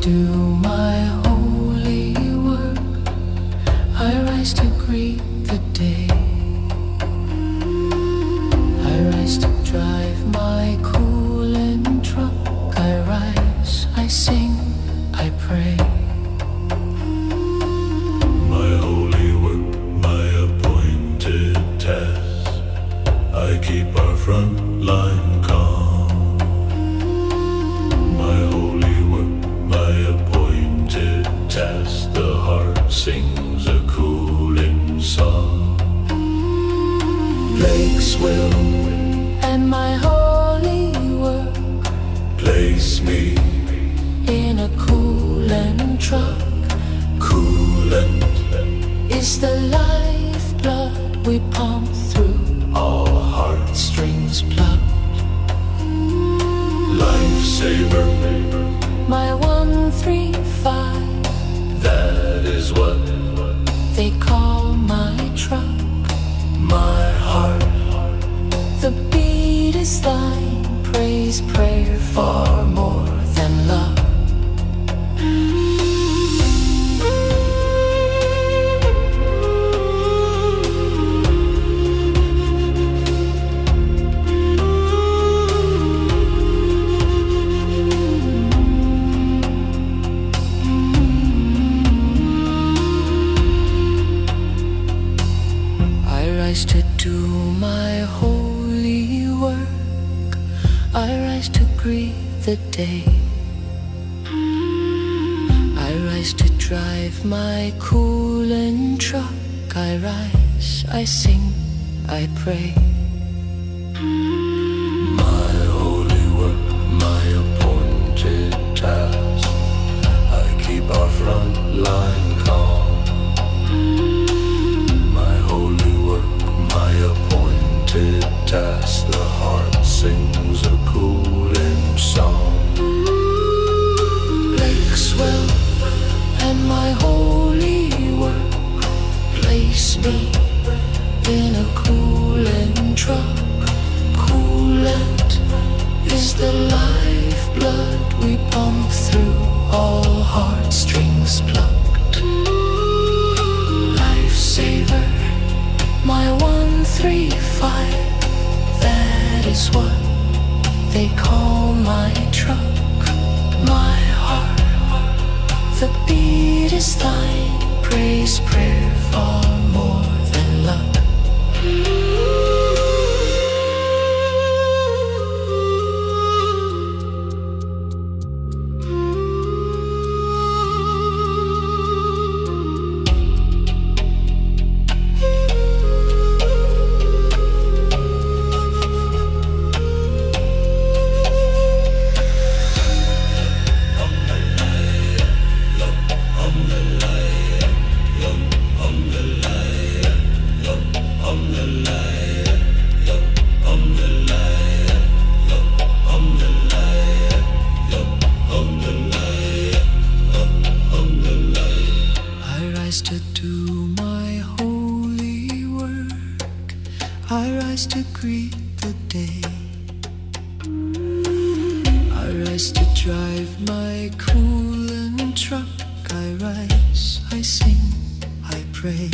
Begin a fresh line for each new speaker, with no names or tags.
do my holy work. I rise to greet the day. I rise to drive my coolant truck. I rise, I sing, I pray.
My holy work, my appointed task. I keep our front line calm. My holy work, my appointed task. The heart sings a cooling song. Blake's will
And my holy work
place me
in a coolant truck
coolant.
is the lifeblood we pump through,
All heartstrings
strings plucked.
lifesaver.
My 135,
That is what
they call my truck.
my heart
The beat is thine, praise, prayer, far more than love. I rise to do my holy work. I rise to greet the day. I rise to drive my coolant truck. I rise, I sing, I pray.
My holy work, my appointed task. I keep our front line calm. My holy work, my appointed task. The heart sings a cooling song.
Blake's will and my holy work place me in a coolant truck. Coolant is the lifeblood we pump through, all heartstrings plucked. Lifesaver, my 135, that is what they call my truck. My heart, the beat is thine, praise, prayer, far more than luck. I rise to do my holy work. I rise to greet the day. I rise to drive my coolant truck. I rise, I sing, I pray.